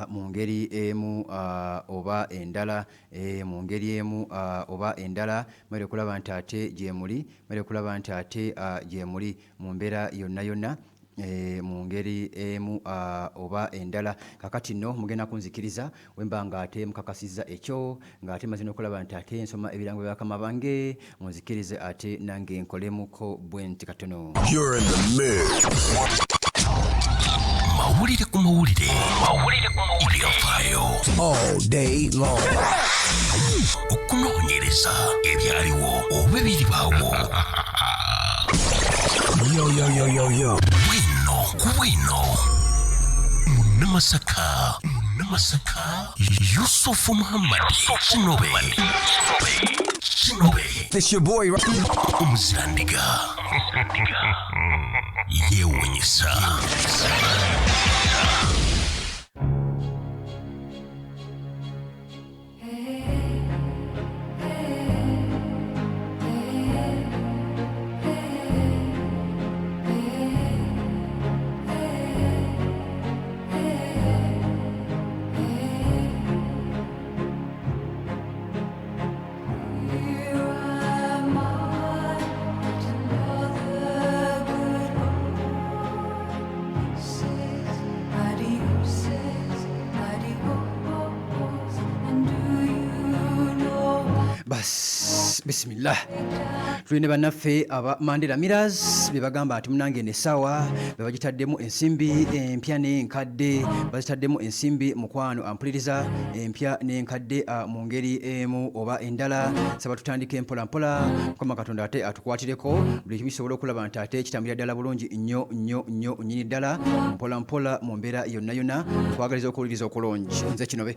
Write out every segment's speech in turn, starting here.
mu ngeri emu oba endala mu ngeri emu oba endala mwere kulaba nti ate gye muli mwere kulaba nti ate gye muli mu mbeera yonna yonna mu ngeri emu oba endala. Kakati nno mugenda kunzikiriza wemba nga ate mukakasizza ekyo ng'ate maze n'okulaba nti ate nsoma ebirango bya bakama bange munzikirize ate nange nkolemuko bwe nti katono. You're in the mix. Mawulire ku mawulire ebyafaayo All day long. okunoonyereza ebyaliwo oba ebiribaawo. Yo. Bwino Munamasaka Yusufu Muhammad Kinobe This your boy, right? Omuzirandiga yeewuunyisa. Bismillah. Tulina bannaffe aba Mandela Mirrors be bagamba nti munange n'essaawa be bagitaddemu ensimbi empya n'enkadde bazitaddemu ensimbi mukwano ampuliriza empya n'enkadde mu ngeri emu oba endala. Saba tutandike mpola mpola Mukama Katonda ate atukwatireko buli kimu kisobola okulaba nti ate kitambulira ddala bulungi nnyo nnyini ddala mpola mpola mu mbeera yonna yonna twagaliza okuwuliriza okulungi. Nze Kinobe.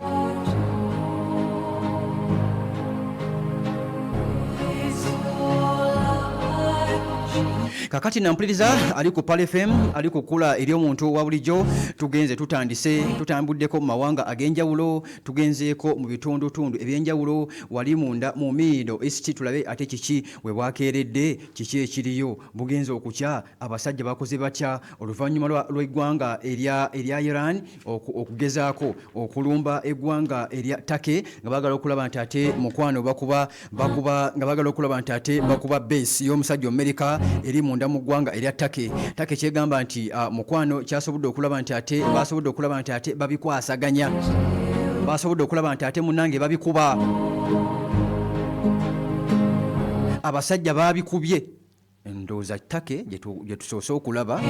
Kakati nampuliriza ali ku Pal FM ali kukula eri omuntu wa bulijjo tugenze tutambuddeko mu mawanga ag'enjawulo tugenzeeko mu bitundutundu ebyenjawulo wali munda mu Middle East tulabe ate kiki we bwakeeredde kiki ekiriyo bugenze okukya abasajja bakoze batya oluvannyuma lw'eggwanga erya Iran okugezaako okulumba eggwanga erya Turkey nga baagala okulaba nti ate mukwano bakuba nga baagala okulaba nti ate bakuba base y'omusajja America eri munda mu ggwanga erya Turkey kyegamba nti mukwano kyasobodde okulaba nti ate basobodde okulaba nti ate babikwasaganya basobodde okulaba nti ate munnange babikuba abasajja babikubye ndowooza Turkey gye tusoose okulaba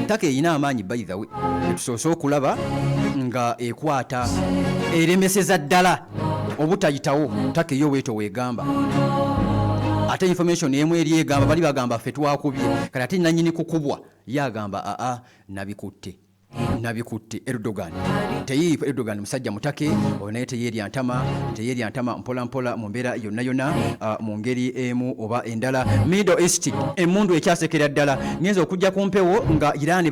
Turkey erina amaanyi by the way gye tusoose okulaba nga ekwata eremeseza ddala obutayitawo Turkey yo weeto weegamba ate information yemu eri egamba bali bagamba ffe twakubye kati ate nanyini kukubwa yagamba nabikutte Erdogan teyiipa Erdogan musajja mutake onaye teyeri antama mpola mpola mu mbeera yonna yonna mu ngeri emu oba endala. Middle East emundu ekyasekera ddala ngenza okujja ku mpewo nga Iran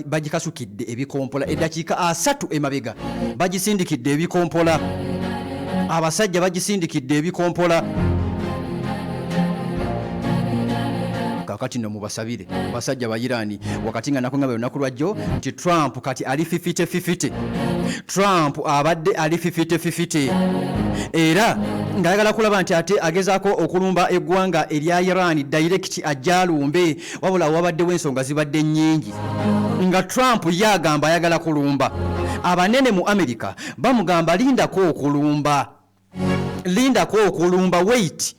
bagikasukidde ebikompola eddakiika 3 emabega bagisindikidde ebikompola abasajja bagisindikidde ebikompola. Kakati no mubasabire basajja ba Irani wakati nga nako ngabe lunaku lwajjo nti Trump kati ali 50-50 Trump abadde ali 50-50 era ngayagala kulaba nti ate agezaako okulumba eggwanga erya Iran direct ajalumbe wabula wabaddewo ensonga zibadde nnyingi nga Trump yagamba ayagala kulumba abanene mu America bamugamba lindako okulumba wait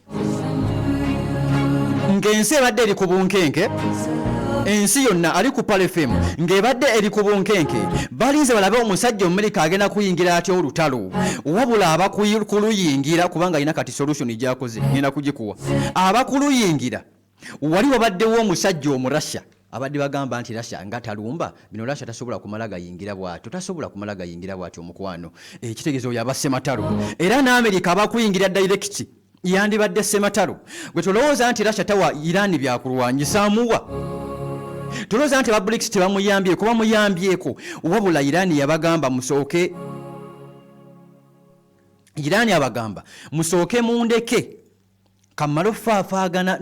ng'ensi ebadde eri ku bunkenke ensi yonna ali ku Pal FM ng'ebadde eri ku bunkenke balinze balabe omusajja Omumerika agenda kuyingira atya olutalo wabula abakuluyingira kubanga alina kati solution gyakoze ngenda kugikuwa abakuluyingira wali wabaddewo omusajja Omurasha abadde bagamba nti Russia nga talumba bino Russia tasobola kumala gayingira bwatyo omukwano ekitegezo yabasse matalo era n'Amerika abakuyingira direct yandibadde sematalo gwe tolowooza nti Russia tawa Iran byakulwanyisa muwa tolowooza nti BRICS tebamuyambye kuba muyambyeko wabula Iran yabagamba musooke mundeke kamalo faafaagana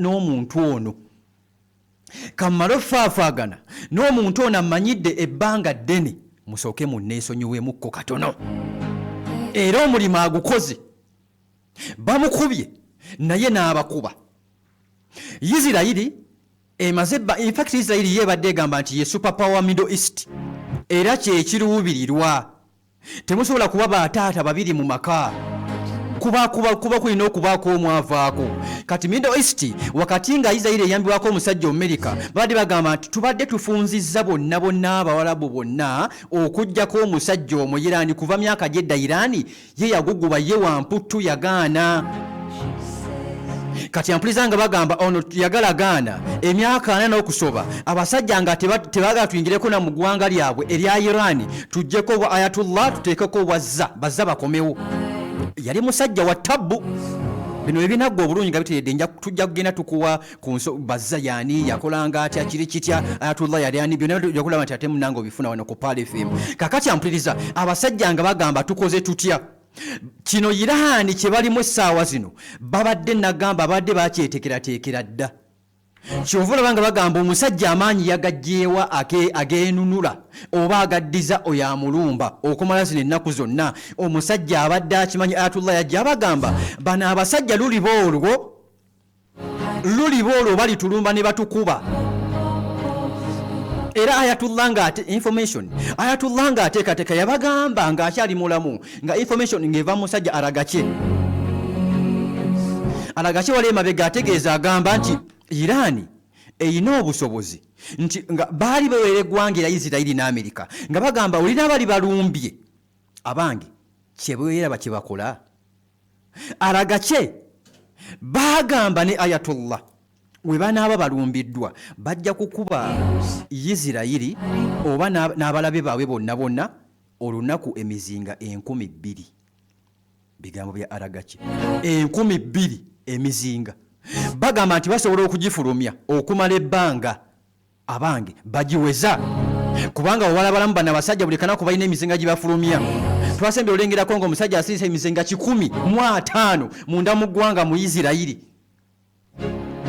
n'omuntu ono amanyidde ebbanga ddene musooke munneesonyiwemukko katono era omulimu agukoze bamukubye naye n'abakuba Isirayiri emaze in fact Isirayiri yebadde egamba nti ye superpower Middle East era kyekiruubirirwa temusobola kuba bataata babiri mu maka kuba kulina okubaako omwavaako kati Middle East wakati nga Isirayiri eyambibwako omusajja Amerika badde bagamba nti tubadde tufunzizza bonna abawalabu bonna okujjako omusajja omu Irani kuva myaka gyedda Irani ye yaguguba ye wamputtu yagaana kati ampuliza nga bagamba ono yagalagaana emyaka 4 n'okusoba abasajja nga tebagala tuyingireko na mu ggwanga lyabwe erya Irani tujjeko bwa Ayatollah tuteekeko bazza bakomewo yali musajja wa tabbu bino ebinaggo obulungi nga biteredde tujja kugenda tukuwa ku bazza yani yakolanga atya kiri kitya Ayatollah yali ani byonna yakulaba nti ate munange obifuna wano ku Pal FM kakati ampuliriza abasajja nga bagamba tukoze tutya kino Irani kye balimu essaawa zino babadde nagamba badde bakyetekerateekera dda kyova olaba nga bagamba omusajja amaanyi yagajjeewa ageenunula oba agaddiza oyo amulumba okumala zino ennaku zonna omusajja abadde akimanyi Ayatollah yajja abagamba bano abasajja luliba olwo balitulumba ne batukuba era Ayatollah nga ateekateeka yabagamba ng'akyali mulamu nga information ng'eva musajja Aragache wali emabega ategeeza agamba nti Irani eyina obusobozi nti nga baali baweera eggwanga era Isirayiri n'Amerika nga bagamba olina bali balumbye abange kyebeeraba kye bakola Aragache bagamba ne Ayatollah we banaaba balumbiddwa bajja kukuba Isirayiri oba n'abalabe baabwe bonna olunaku emizinga 2,000 bigambo bya Aragache 2,000 emizinga bagamba nti basobola okugifulumya okumala ebbanga abange bagiweza kubanga owalabalamu bano abasajja buli kanaku balina emizinga gye bafulumya twasembe olengerako nga omusajja asiisa emizinga 150 munda mu ggwanga mu Isirayiri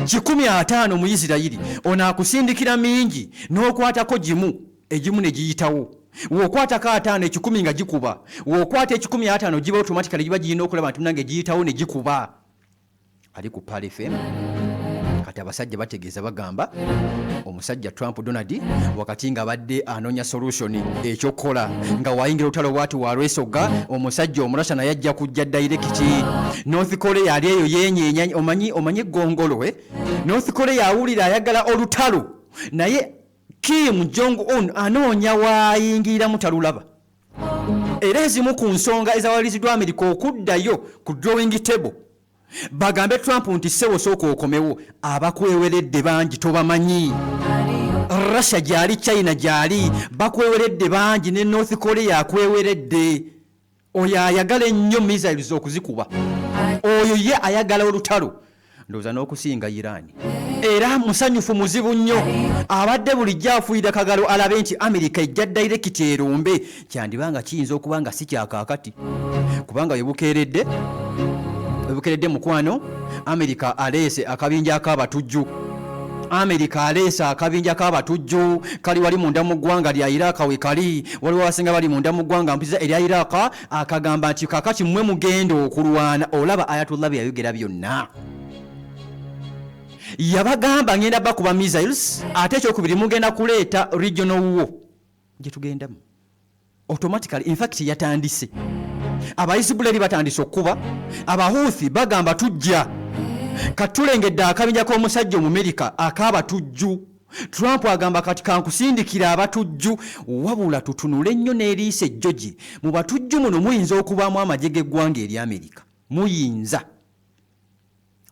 150 mu Isirayiri ono akusindikira mingi n'okwatako egimu ne giyitawo wokwatako 5 10 nga gikuba wokwata 15 giba automatically giba giyina okulaba nti nange giyitawo ne gikuba ali ku Pal FM kati abasajja bategeeza bagamba omusajja Trump Donald wakati nga badde anoonya solution ekyokukola nga wayingira olutalo bwati walwesoga omusajja omurasa naye ajja kujja direct North Korea ali eyo yenyeenya omanyi gongolo North Korea awulira ayagala olutalo naye Kim Jong-un anoonya wayingira mutalulaba era ezimu ku nsonga ezawaliziddwa Amerika okuddayo ku drawing table bagambe Trump nti sewo sooka okomewo abakweweredde bangi tobamanyi Russia gyali China gyali bakweweredde bangi ne North Korea akweweredde oyo ayagala ennyo missiles okuzikuba oyo ye ayagala olutalo ndowooza n'okusinga Irani era musanyufu muzibu nnyo abadde bulijjo afuuyira kagalo alabe nti Amerika ejja direct erumbe kyandibanga kiyinza okuba nga si kyakaakati kubanga webukeeredde mukwano Amerika aleese akabinja ak'abatujju kali wali munda mu ggwanga lya Iraq we kali waliwo abasinga bali munda mu ggwanga mpiza erya Iraq akagamba nti kakati mmwe mugenda okulwana olaba Ayatollah bye yayogera byonna yabagamba ngenda bakuba missiles ate ekyokubiri mugenda kuleeta regional war gye tugendamu automatically in fact yatandise Abaisiraeli batandise okuba Abahuthi bagamba tujja katulengedde akabinja k'omusajja mu Amerika akabatujju Trump agamba kati kankusindikira abatujju wabula tutunule ennyo n'eriisa ejjogi mu batujju muno muyinza okubaamu amagye g'eggwanga eri Amerika muyinza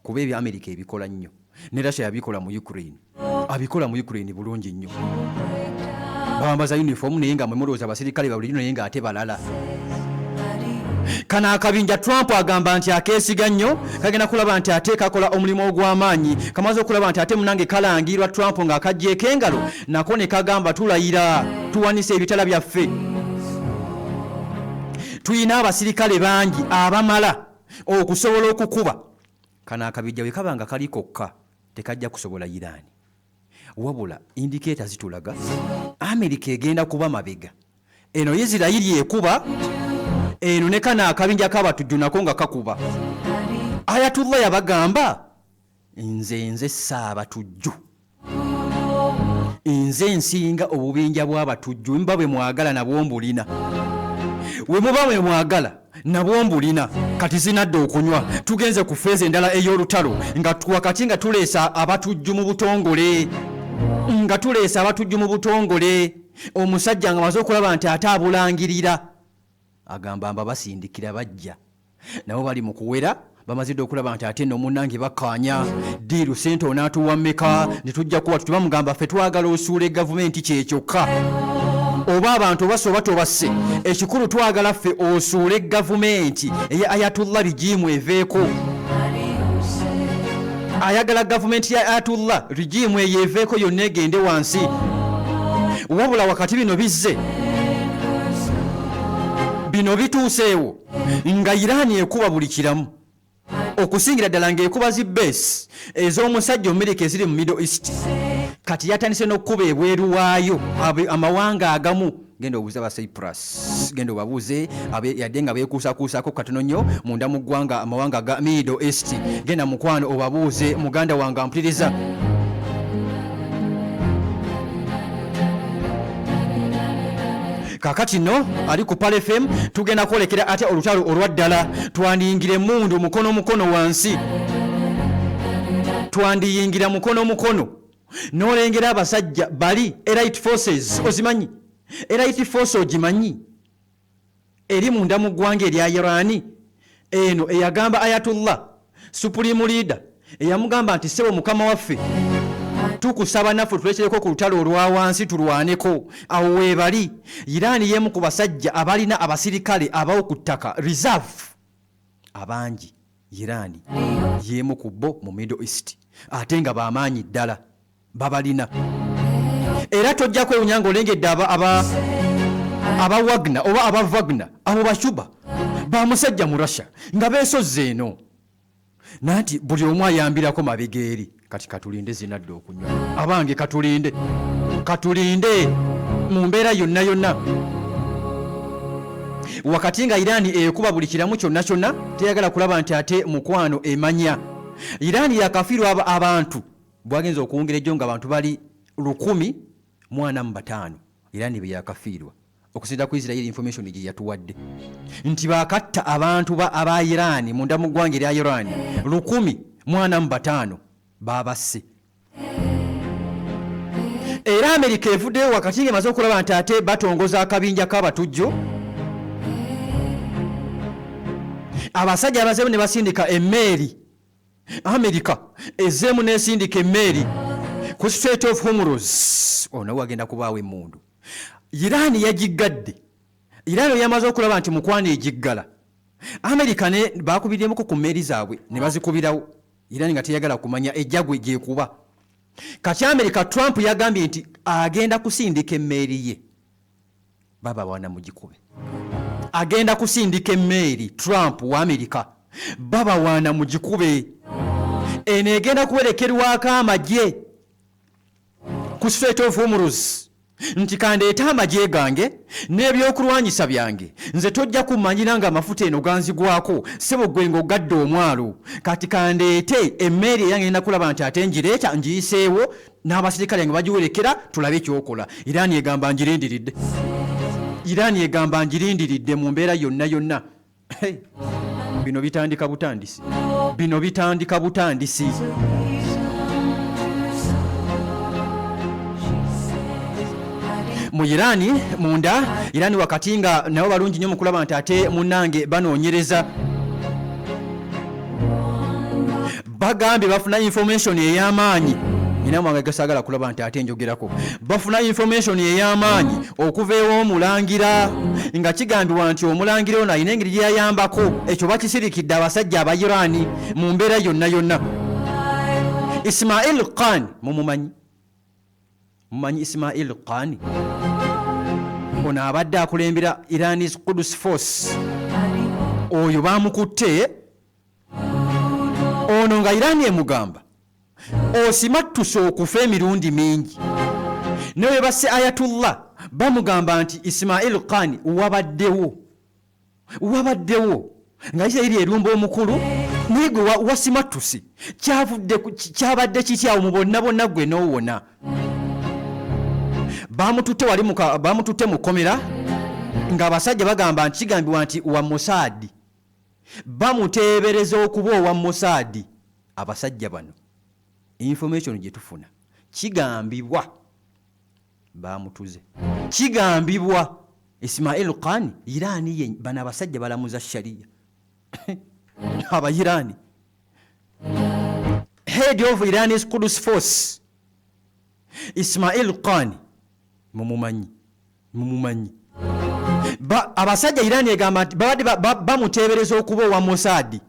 kuba ebya Amerika ebikola nnyo ne Russia yabikola mu Ukraine abikola mu Ukraine bulungi nnyo bambaza uniform naye nga mulowooza abasirikale bawuliri naye nga ate balala kana akabinja Trump agamba nti akeesiga nnyo kagenda kulaba nti ate kakola omulimu ogw'amaanyi kamaze okulaba nti ate munange kalangirwa Trump nga akaggyeko engalo nako ne kagamba tulayira tuwanise ebitala byaffe tuyina abasirikale bangi abamala okusobola okukuba kana akabinja bwe kaba nga kali kokka tekajja kusobola Irani wabula indicator zitulaga Amerika egenda kuba mabega eno Isirayiri ekuba, eno ne kana akabinja k'abatujju nako nga kakuba. Ayatullah yabagamba nze saabatujju, nze nsinga obubinja bw'abatujju, mba bwe mwagala nabwo mbulina, we muba bwe mwagala nabwo mbulina. Kati zinadde okunywa tugenze ku feezi endala ey'olutalo nga wakati nga tuleesa abatujju mu butongole, omusajja nga maze okulaba nti ate abulangirira agamba mba basindikira bajja nabo bali mu kuwera, bamazidde okulaba nti ate nno munnange bakkaanya diiru sente onaatuwa mmeka ne tujja kuwa tutubamugamba ffe twagala osuula gavumenti kyekyokka, oba abantu obasoba tobasse, ekikulu twagala ffe osuule gavumenti eya Ayatullah rigimu eveeko. Ayagala gavumenti ya Ayatullah rigimu eyo eveeko yonna egende wansi. Wabula wakati bino bizze, bino bituuseewo nga Irani ekuba buli kiramu, okusingira ddala ng'ekuba zi base ez'omusajja Amerika eziri mu Middle East. Kati yatandise n'okkuba ebweru waayo amawanga agamu. Genda obuuze aba Cyprus, genda obabuuze yadde nga beekuusakuusako katono nnyo munda mu ggwanga amawanga ga Middle East. Genda mukwano obabuuze muganda wange ampuliriza. Kakati no ali ku Pal FM tugenda kwolekera ate olutalo olwaddala, twandiyingire mundu mukono wansi, twandiyingira mukono n'olengera abasajja bali Elite Forces. Ozimanyi Elite Force? Ogimanyi eri munda mu ggwanga erya Irani eno eyagamba Ayatullah Supreme Leader eyamugamba nti sebo mukama waffe tukusaba naffe tulekereko ku lutalo olwa wansi tulwaneko. Awo weebali Irani yemu ku basajja abalina abasirikale abawo ku ttaka reserve abangi. Irani yemu ku bo mu Middle East ate nga bamaanyi ddala babalina. Era tojja kwewunya ng'olengedde aba Wagner oba aba Wagner, abo bashuba ba musajja mu Russia nga beesozze eno nanti buli omu ayambirako mabegeeri. Kati katulinde zinadde okunywa abange, katulinde mu mbeera yonna. Wakati nga Irani ekuba buli kiramu kyonna teyagala kulaba nti ate mukwano emanya. Irani yakafiirwa abantu bwagenza okuwungira ejjo nga abantu bali 145. Irani bye yakafiirwa okusinda ku Israel information gye yatuwadde nti bakatta abantu aba Irani munda mu ggwanga erya Irani 145 babasse. Era Amerika evuddeyo wakati ng'emaze okulaba nti ate batongoza akabinja k'abatujju. Abasajja abazeemu ne basindika emmeeri, Amerika ezeemu n'esindika emmeeri ku Strait of Hormuz. Ono wagenda kubaawo emmundu. Irani yagiggadde. Irani yamaze okulaba nti mukwano egiggala. Amerika ne bakubiddemu ku mmeeri zaabwe ne bazikubirawo. Irani nga teyagala kumanya ejjagwe gyekuba. Kati Amerika Trump yagambye nti agenda kusindika emmeeri ye. Baba wana mugikube. Agenda kusindika emmeeri Trump wa Amerika. Baba wana mugikube. Eno egenda kuwerekerwako amagye ku Strait of Hormuz nti kandeeta amagye gange n'ebyokulwanyisa byange, nze tojja kumanyira nga amafuta eno ganzigwako sebo gwe ng'ogadde omwalo. Kati kandeete emmeeri eyange ngenda kulaba nti ate ngireeta ngiyiseewo n'abasirikale nga bagiwerekera tulabe ekyokola. Irani egamba ngirindiridde mu mbeera yonna. Bino bitandika butandisi. Mu Irani munda, Irani wakati nga nabo balungi nnyo mu kulaba nti ate munnange banoonyereza. Bagambye bafuna information ey'amaanyi. Nina mwange gasagala kulaba nti ate njogerako. Bafuna information ey'amaanyi okuva ew'omulangira nga kigambibwa nti omulangira ono alina engeri gye yayambako. Ekyo bakisirikidde abasajja aba Irani mu mbeera yonna. Ismail Khan mumumanyi Ismail Khan? Ono abadde akulembera Irani's Quds Force. Oyo bamukutte. Ono nga Irani emugamba osimattuse okufa emirundi mingi. Newe basse Ayatullah bamugamba nti Ismail Khan wabaddewo nga Isirayiri erumba omukulu naye gwe wasimatusi kyabadde kityawo mu bonna gwe n'owona. Bamututte mu kkomera ng'abasajja bagamba nti kigambibwa nti wa Mossad, bamuteebereza okuba owa Mossad. Abasajja bano information gye tufuna kigambibwa bamutuze, kigambibwa Ismail Khan Irani ye bana abasajja balamuza sharia aba Irani, head of Irani's Quds force Ismail Khan mumumanyi abasajja Irani egamba nti babadde bamuteebereza okuba owa Mossad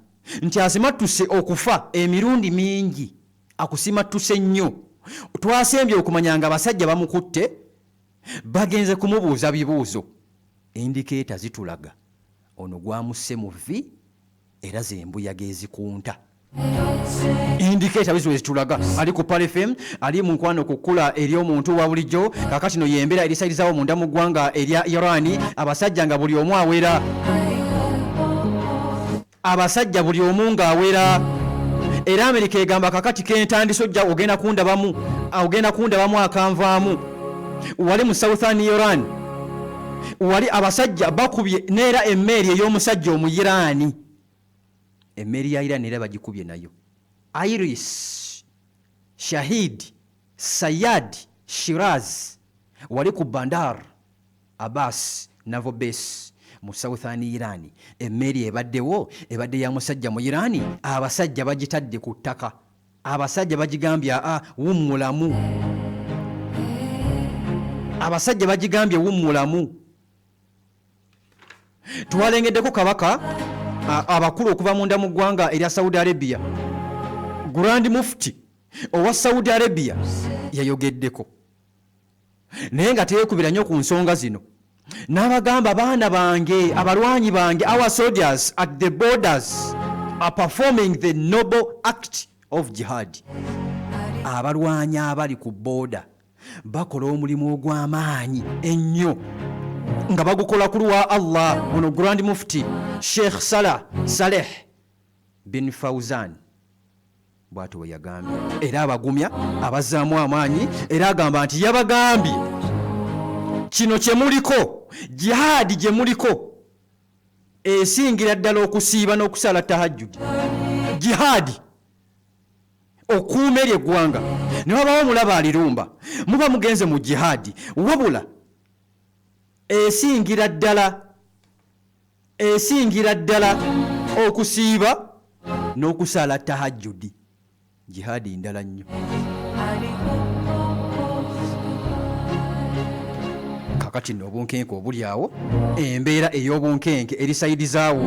nti asimatuse okufa emirundi mingi, akusimatuse nnyo. Twasembye okumanya nga abasajja bamukutte bagenze kumubuuza bibuuzo. Indicator zitulaga ono gwamusse mu vi era zembuyaga ezikunta. Indicator bizo zitulaga ali ku Pal FM, ali mu nkwano kukula eri omuntu wa bulijjo. Kakati no yembera erisalizawo munda mu ggwanga erya Irani, abasajja nga buli omu awera, abasajja buli omu ng'awera. Era Amerika egamba kakati kentandise ojja ogenda kundabamu akanvaamu. Wali mu Southern Iran wali abasajja bakubye neera emmeeri ey'omusajja Omuyiraani, emmeeri ya Iran era bagikubye nayo. Iris Shahid Sayad Shiraz wali ku Bandar Abbas Naval Base mu Southern Iran. Emmeeri ebadde ya musajja mu Irani, abasajja bagitadde ku ttaka, abasajja bagigambye wummulamu, abasajja bagigambye wummulamu. Twalengeddeko kabaka abakulu okuva munda mu ggwanga erya Saudi Arabia, Grand Mufti owa Saudi Arabia yayogeddeko naye nga teekubira nnyo ku nsonga zino. N'abagamba baana bange, abalwanyi bange, our soldiers at the borders are performing the noble act of jihad. Abalwanyi abali ku border bakola omulimu ogw'amaanyi ennyo nga bagukola ku lwa Allah. Ono Grand Mufti Sheikh Saleh bin Fawzan bw'atyo bwe yagambye, era abagumya abazzaamu amaanyi, era agamba nti yabagambye kino kye muliko, jihadi gye muliko esingira ddala okusiiba n'okusala tahajjudi. Jihadi okuuma eryo eggwanga, ne wabawo mulaba alirumba, muba mugenze mu jihadi, wabula esingira ddala okusiiba n'okusala tahajjudi. Jihadi ndala nnyo. Kakati nno obunkenke obuli awo, embeera ey'obunkenke erisayidizaawo,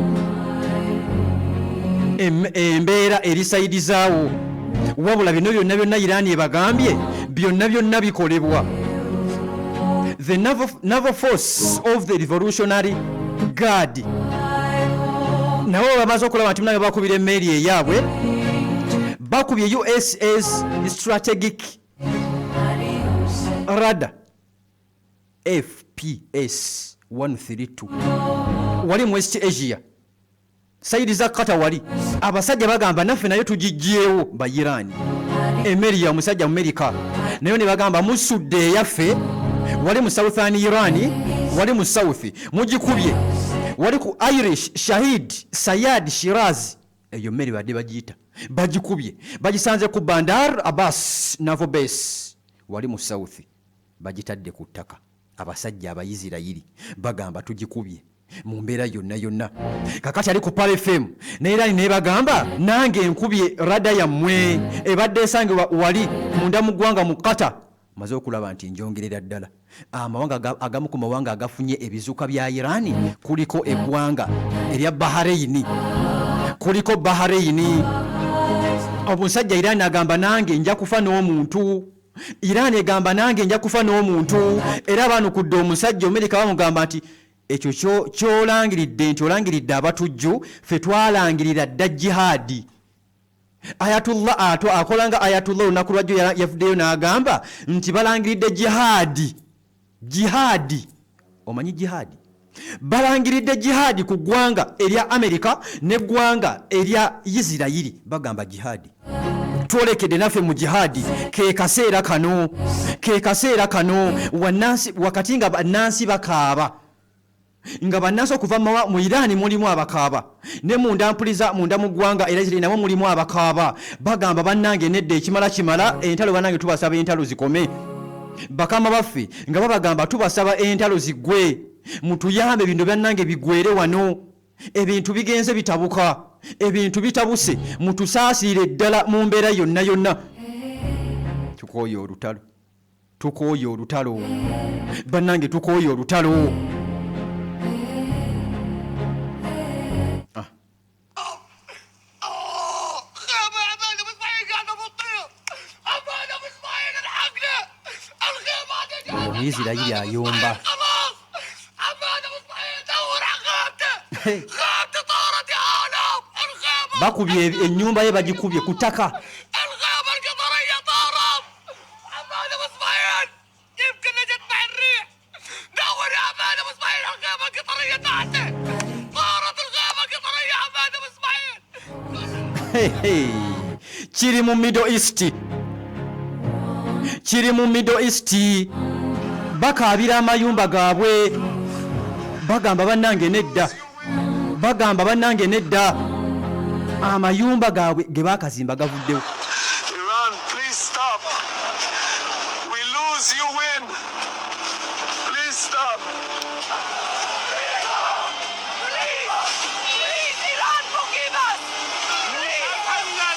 embeera erisayidizaawo, wabula bino byonna Irani ebagambye byonna bikolebwa. The naval force of the Revolutionary Guard nabo bamaze okulaba nti munabe bakubira emmeeri eyaabwe, bakubye USS Strategic Radar FPS 132 wali mu West Asia, sayidi za Qatar wali. Abasajja bagamba naffe nayo tugijjeewo ba Irani, emmeeri ya musajja Amerika nayo ne bagamba musudde eyaffe, wali mu Southern Iran, wali mu South mugikubye, wali ku Irish Shahid Sayad Shiraz, eyo mmeri badde bagiyita, bagikubye bagisanze ku Bandar Abbas Naval Base, wali mu South bagitadde ku ttaka. Abasajja Abayisirayiri bagamba tugikubye mu mbeera yonna. Kakati ali ku Pal FM neera ne bagamba nange enkubye rada yammwe ebadde esangibwa wali munda mu ggwanga mu Qatar. Maze okulaba nti njongerera ddala amawanga agamu ku mawanga agafunye ebizuka bya Irani kuliko eggwanga erya Bahrain, kuliko Bahrain. Omusajja Irani agamba nange nja kufa n'omuntu, Irani egamba nange nja kufa n'omuntu, era banukudde omusajja Amerika bamugamba nti ekyo kyolangiridde nti olangiridde abatujju, ffe twalangirira dda jihadi. Ayatullah akolanga Ayatullah olunaku lwajjo yavuddeyo n'agamba nti balangiridde jihadi jihadi omanyi jihadi balangiridde jihadi ku ggwanga erya Amerika n'eggwanga erya Isirayiri bagamba jihadi twolekedde naffe mu jihadi ke kaseera kano wakati nga bannansi bakaaba nga bannansi okuva mu Irani mulimu abakaaba ne munda mpuliza munda mu ggwanga era Isirayiri namwe mulimu abakaaba bagamba bannange nedda ekimala entalo bannange tubasaba entalo zikome bakama baffe nga babagamba tubasaba entalo ziggwe mutuyambe ebintu byannange bigwere wano ebintu bigenze bitabuka ebintu bitabuse mutusaasire ddala mu mbeera yonna tukooye olutalo bannange tukooye olutalo Omuyisirayiri ayomba bakubye ennyumba ye bagikubye ku ttaka kiri mu Middle East bakaabira amayumba gaabwe bagamba bannange nedda amayumba gaabwe ge baakazimba gavuddewo. Iran, please stop. We lose, you win. Please stop. Please, Iran, forgive us.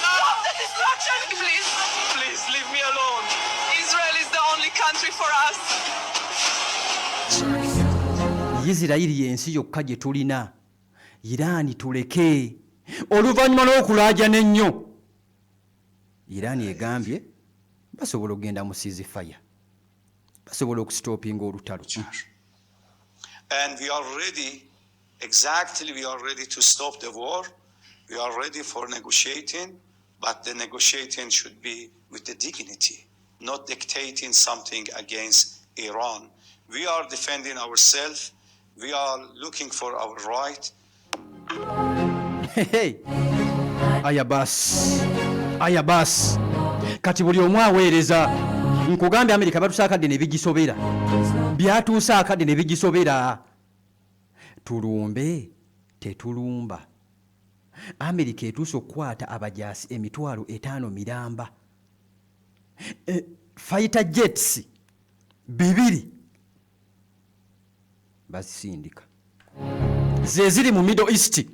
Stop the destruction, please. Please leave me alone. Israel is the only country for us. Isirayiri y'ensi yokka gye tulina. Iraani tuleke. Oluvannyuma lw'okulaajana ennyo Iraani egambye basobola okugenda mu ceasefire basobola okusitoopinga olutalo. And we are ready to stop the war. We are ready for negotiating, but the negotiating should be with the dignity, not dictating something against Iran. We are defending ourselves. We are looking for our right. Aya bas kati buli omu aweereza nkugambye Amerika batusaakadde ne bigisobera byatuusaakadde ne bigisobera tulumbe tetulumba Amerika etuuse okukwata abajaasi emitwalo 5 miramba fighter jets 2 basindika ze ziri mu Middle East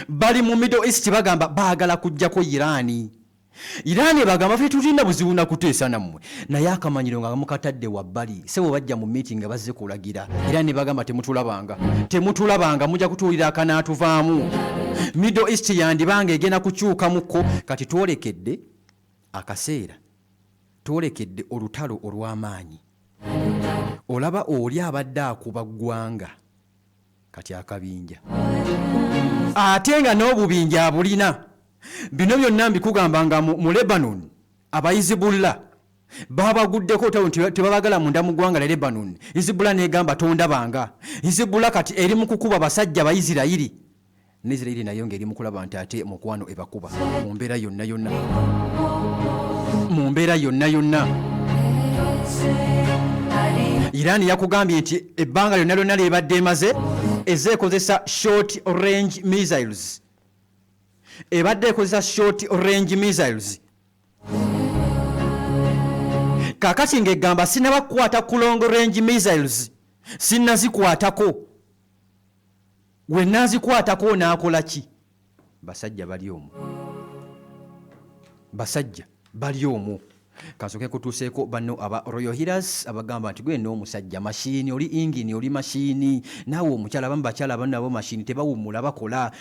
bali mu Middle East bagamba baagala kujjako Iraani bagamba ffe tulina buzibu na kuteesa nammwe naye akamanyiro nga mukatadde wabbali sebo bajja mu meeting nga bazze kulagira Iraani bagamba temutulabanga mujja kutuulira akanaatuvaamu Middle East yandibanga egenda kukyukamukko kati twolekedde akaseera twolekedde olutalo olw'amaanyi olaba oli abadde akuba ggwanga kati akabinja ate nga n'obubinja abulina bino byonna mbikugambanga mu Lebanon abayizibullah babaguddeko tebabagala munda mu ggwanga la Lebanon. Hizibullah negamba tondabanga Hizibullah kati eri mu kukuba basajja Abayisirayiri n'Isirayiri nayo ng'eri mu kulaba nti ate mukwano ebakuba mu mbeera yonna. Iran yakugambye nti ebbanga lyonna lyebadde emaze ezeekozesa short range missiles. Kakati ng'egamba sinnabakukwata ku long range missiles sinnazikwatako we nazikwatako naakola ki? Basajja bali omwo kasoke kutuuseeko banno aba Royal Healers abagamba nti gwe n'omusajja mashini oli ingini oli mashini naawe omukyala abamu bakyala banno abo mashini tebawummula bakola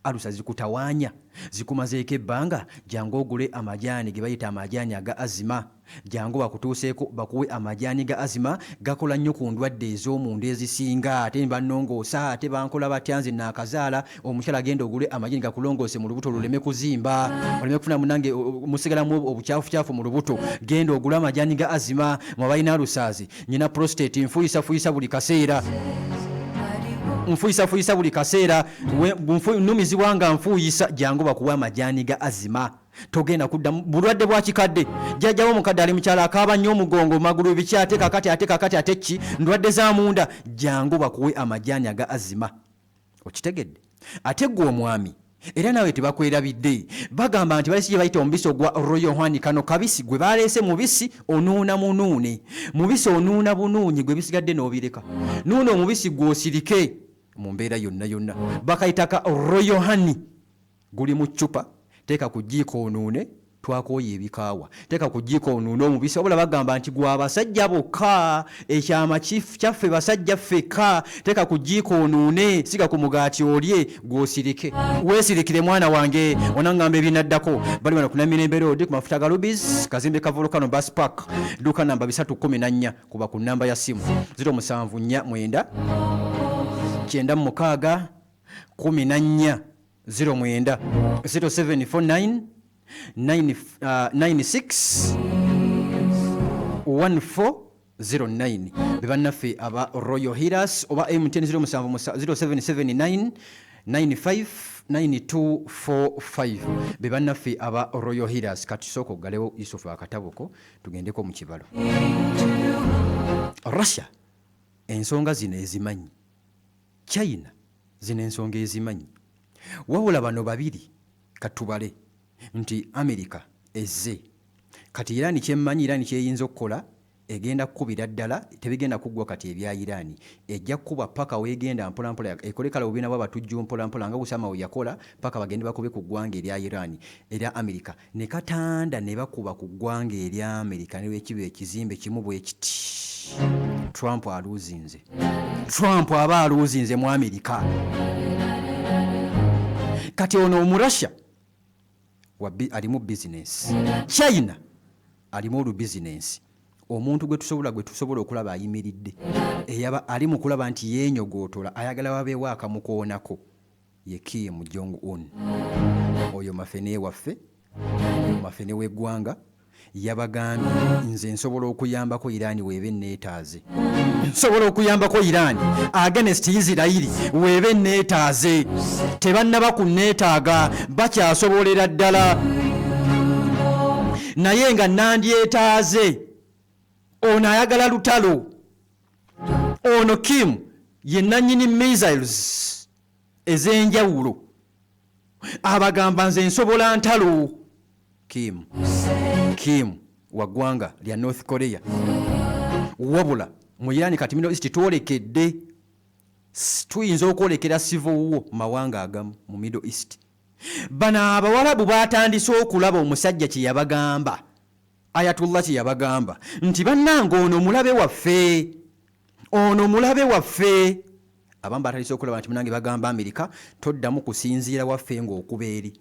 alusa zikutawaanya zikumazeeko ebbanga jangu ogule amajaani ge bayita amajaani aga azima jangu bakutuuseeko bakuwe amajaani ga azima gakola nnyo ku ndwadde ez'omunda ezisinga ate bannongoosa ate bankola batya nze naakazaala omukyala agenda ogule amajaani gakulongoose mu lubuto luleme kuzimba oleme kufuna munange musigalamu obukyafu mu lubuto genda ogule amajaani ga azima mwabalina alusaazi nyina prostate nfuyisafuyisa buli kaseera nfuyisafuyisa buli kaseera numizibwa nga nfuyisa jangu bakuwa amajaani ga azima togenda kudda bulwadde bwa kikadde jjajjawo omukadde ali mukyala akaaba nnyo omugongo magulu biki ate kakati ate ki ndwadde za munda jangu bakuwe amajaani aga azima okitegedde ate gwe omwami era nawe tebakwerabidde bagamba nti balisi gye bayita omubisi ogwa royal honey kano kabisi gwe baleese mubisi onuuna munuune mubisi onuuna bunuunyi gwe bisigadde n'obireka nuuna omubisi gw'osirike mu mbeera yonna bakayitaka royal honey guli mu ccupa teeka ku jjiiko onuune twakooya ebikaawa teeka ku jjiiko onuune omubisi wabula bagamba nti gwe abasajja bokka ekyama kyaffe basajja ffekka teeka ku jjiiko onuune siga ku mugaati olye gw'osirike weesirikire mwana wange onaŋŋamba ebinaddako bali bano ku Namirembe Road ku mafuta ga Rubis kazimbe ka Volcano Bus Park dduuka namba 314 kuba ku nnamba ya simu 074 9 14 09 0749 96 1409 bebannaffe aba Royal Healers oba MTN 0779 95 9245 bebannaffe aba Royal Healers kati soko galewo Yusufu akataboko tugendeko mu kibalo Russia ensonga zino ezimanyi China zino ensonga ezimanyi wabula bano babiri katubale nti Amerika ezze kati Irani kyemmanyi Irani kyeyinza okukola egenda kukubira ddala tebigenda kuggwa kati ebya Irani ejja kuba paka weegenda mpolampola ekolekala obubina bw'abatujju mpolampola nga Usama we yakola paka bagende bakube ku ggwanga erya Irani era Amerika ne katanda ne bakuba ku ggwanga erya Amerika ne wekiba ekizimbe kimu bwe kiti Trump aluzinze Trump aba aluzinze mu Amerika kati ono omurasha alimu business China alimu olu business omuntu gwe tusobola okulaba ayimiridde eyaba ali mu kulaba nti yeenyogootola ayagala wabeewo akamukoonako ye Kim Jong-un oyo mafene waffe mafene w'eggwanga yabagambye nze nsobola okuyambako Irani weebe neetaaze nsobola okuyambako Irani against Israeli weebe neetaaze tebannaba kunneetaaga bakyasobolera ddala naye nga nandyetaaze ono ayagala lutalo ono Kim ye nannyini missiles ez'enjawulo abagamba nze nsobola ntalo Kim wa ggwanga lya North Korea wabula mu Irani kati Middle East twolekedde tuyinza okwolekera civil war mawanga agamu mu Middle East bano abawalabu batandise okulaba omusajja kye yabagamba Ayatollah kye yabagamba nti bannanga ono mulabe waffe abamu batandise okulaba nti munange bagamba Amerika toddamu kusinziira waffe ng'okuba eri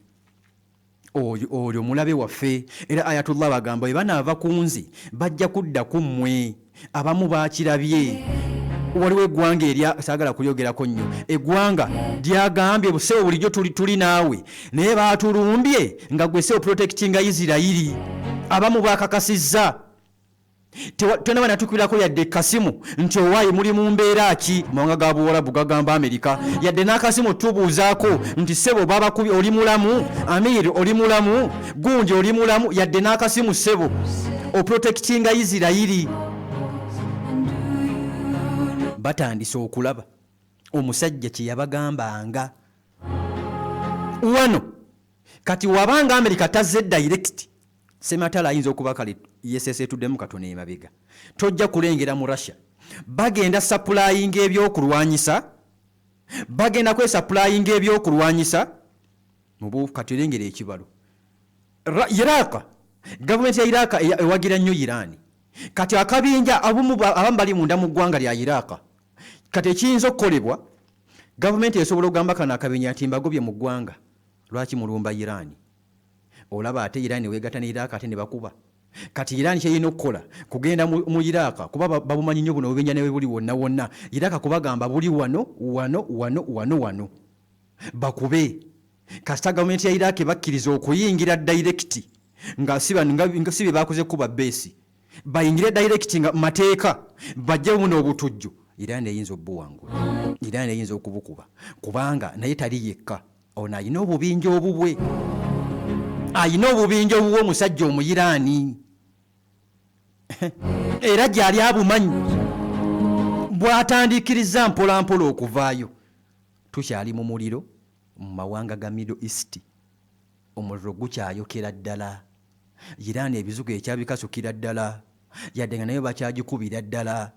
oyo mulabe waffe era Ayatollah bagamba bwe banaava ku nzi bajja kudda ku mmwe abamu bakirabye waliwo eggwanga erya saagala kulyogerako nnyo eggwanga lyagambye busewo bulijjo tuli naawe naye baatulumbye nga gwesewo protectinga Isirairi abamu bakakasizza tena banatukirako yadde kasimu nti owaayi muli mu mbeera ki mawanga ga Buwarabu gagamba Amerika yadde n'akasimu tubuuzaako nti sebo babakubye oli mulamu Amir oli mulamu Gundi oli mulamu yadde n'akasimu sebo oprotectinga Isirairi batandise okulaba omusajja kye yabagambanga wano kati wabanga Amerika tazze direct sematala ayinza okuba kale yesesetuddemu katono emabega tojja kulengera mu Russia bagenda supplying ebyokulwanyisa bagenda supplying ebyokulwanyisa mubu katirengera ekibalo Iraq government ya Iraq ewagira nnyo Iran kati akabinja abamu bali munda mu ggwanga lya Iraq kati ekiyinza okukolebwa gavumenti esobola okugamba kano akabenya ati mbagobye mu ggwanga lwaki mulumba Iran olaba ate Iran weegatta ne Iraq ate ne bakuba kati Iran kyeyina okukola kugenda mu Iraq kuba babumanyi nnyo buno obubenja ne buli wonna Iraq kubagamba buli wano bakube kasita gavumenti ya Iraq bakkiriza okuyingira direct nga sibe bakoze kuba base bayingire direct nga mateeka bajje buno obutujju Iran eyinza obuwangula Iran eyinza okubukuba kubanga naye tali yekka ono ayina obubinja obubwe omusajja omuyiraani era gyali abumanyi bw'atandikiriza mpolampola okuvaayo tukyali mu muliro mu mawanga ga Middle East omuliro gukyayokera ddala Iran ebizugo ekyabikasukira ddala yadde nga nayo bakyagikubira ddala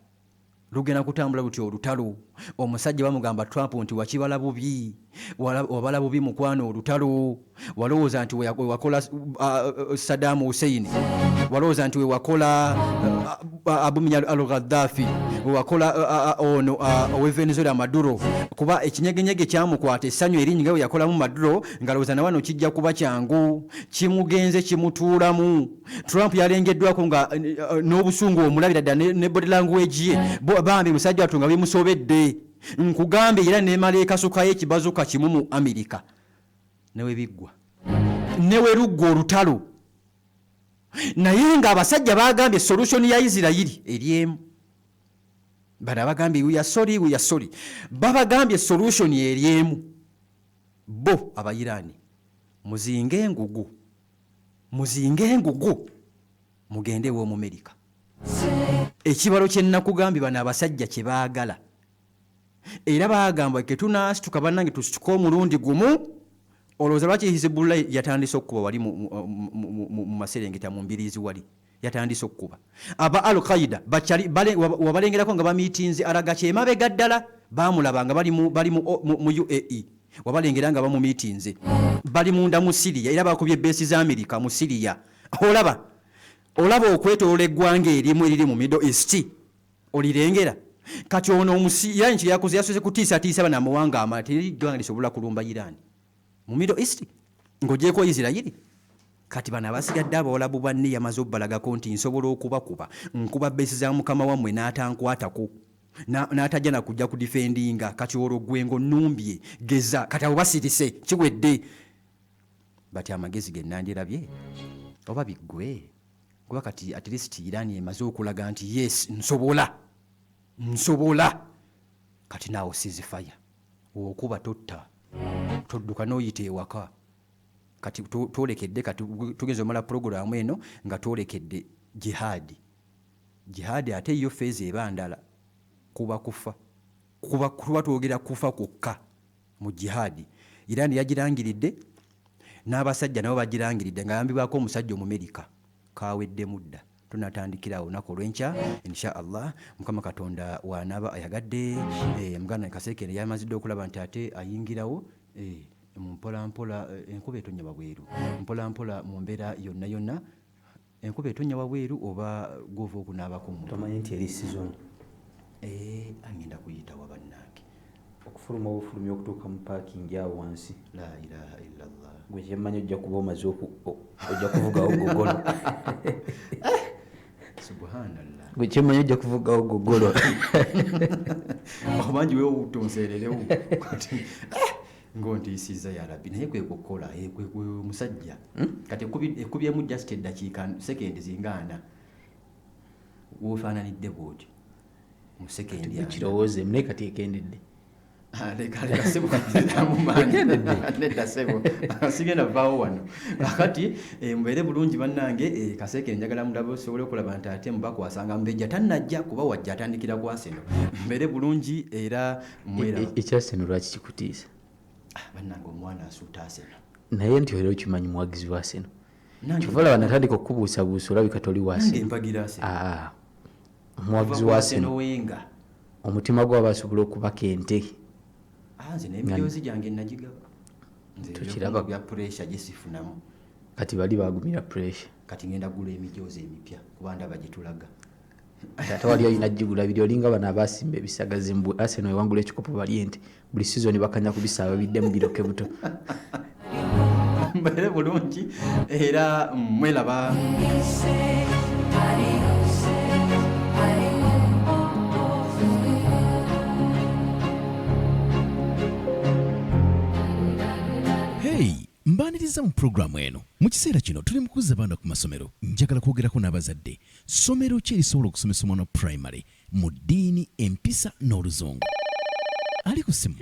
lugenda kutambula luti olutalo omusajja bamugamba Trump nti wakibala bubi wabala bubi mukwano olutalo walowooza nti wewakola Saddam Hussein walowooza nti wewakola Abu Muammar al-Gaddafi wewakola ono owe Venezuela Maduro kuba ekinyegenyege kyamukwata essanyu erinnya we yakolamu Maduro ngalowooza nawano kijja kuba kyangu kimugenze kimutuulamu Trump yalengeddwako nga n'obusungu omulabira ddala ne body language ye bambi musajja watunga bimusobedde nkugambe era nemala ekasukayo ekibazuka kimu mu Amerika newe biggwa newe luggwa olutalo naye nga abasajja bagambye solution ya Isirairi eriemu bana bagambye we are sorry babagambye solution eriemu bo abayirani muzinge engugu mugende wo mu Amerika ekibalo kye nnakugambye bana abasajja kye baagala era bagamba ke tunaasituka bannange tusituka omulundi gumu olowooza lwaki Hizbullah yatandise okukuba wali mu maserengeta mu mbiriizi wali yatandise okukuba aba Al-Qaeda wabalengerako nga bamiitinzi alaga kyemabega ddala baamulaba nga bali mu UAE wabalengera nga bamumiitinze bali munda mu Syria era bakubye beesi za Amerika mu Syria olaba okwetoloola eggwanga erimu eriri mu Middle East olirengera kati ono Iran kye yakoze yasoze kutiisatiisa bana amawanga amala teri ggwanga lisobola kulumba Iran mu Middle East ng'ogyeko Isirairi kati bano abasigadde abawalabu banne yamaze obbalagako nti nsobola okubakuba nkuba beesi za mukama wammwe n'atankwatako n'atajja nakujja ku defendinga kati olwo gwengo nnumbye geza kati abo basirise kiwedde bati amagezi ge nandirabye oba biggwe kuba kati at least Iran emaze okulaga nti yes nsobola kati naawo ceasefire okuba totta todduka n'oyita ewaka kati twolekedde kati tugenze omala programu eno nga twolekedde jihadi ate yo feezi eba ndala kuba twogera kufa kwokka mu jihadi Iran yagirangiridde n'abasajja nabo bagirangiridde nga yambibwako omusajja Omumerika kawedde mudda tunatandikira olunaku olw'enkya insha Allah mukama katonda wanaaba ayagadde muganda Kasekere yamazidde okulaba nti ate ayingirawo mpolampola enkuba etonnya wabweru mpolampola mu mbeera yonna enkuba etonnya wabweru oba gova okunaabako tomanyi nti eri season agenda kuyita wabannange okufuluma obufulumi okutuuka mu parking awo wansi la ilaha illallah gwe kyemmanyi ojja kuba omaze ojja kuvugawo gogolo subhanallah gwe kyemmanyi ojja kuvugawo gogolo obanji wewe utonseererewo ngontiisiza ya rabbi naye kwe kukola kwe musajja kati ekubyemu just eddakiika sekendi zingana wofaananidde bwoti mu sekendi kirowooze naye kati ekendedde leka sebo nedda sebo sigenda vaawo wano akati mubeere bulungi bannange Kasekere njagala mulabe osobole okulaba nti ate mubakwasanga mbejja tannajja kuba wajja atandikira ku Arsenal mubeere bulungi era mwera ekya Arsenal lwaki kikutiisa bannange omwana asuuta Arsenal naye nti era okimanyi muwagizi wa Arsenal kivala banatandika okukubuusabuusa olabika toli wa Arsenal muwagizi wa Arsenal omutima gwe abasobola okubaka ente nze n'emijoozi gyange nagigaba tukiraba bya pressure gisifunamu kati bali bagumira pressure kati ngenda gula emijoozi emipya kuba ndaba gitulaga ate wali alina jjugula biri olinga bano abasimba ebisagazi mbu Arsenal ewangula ekikopo bali enti buli season bakanya kubisaba biddemu biroke buto mbere bulungi era mwelaba. Hey, mbaniriza mu programu eno. Mu kiseera kino tuli mu kuzza baana ku masomero. Njagala kwogerako n'abazadde. Somero ki erisobola okusomesa omwana primary mu ddiini, empisa n'oluzungu? Ali ku simu.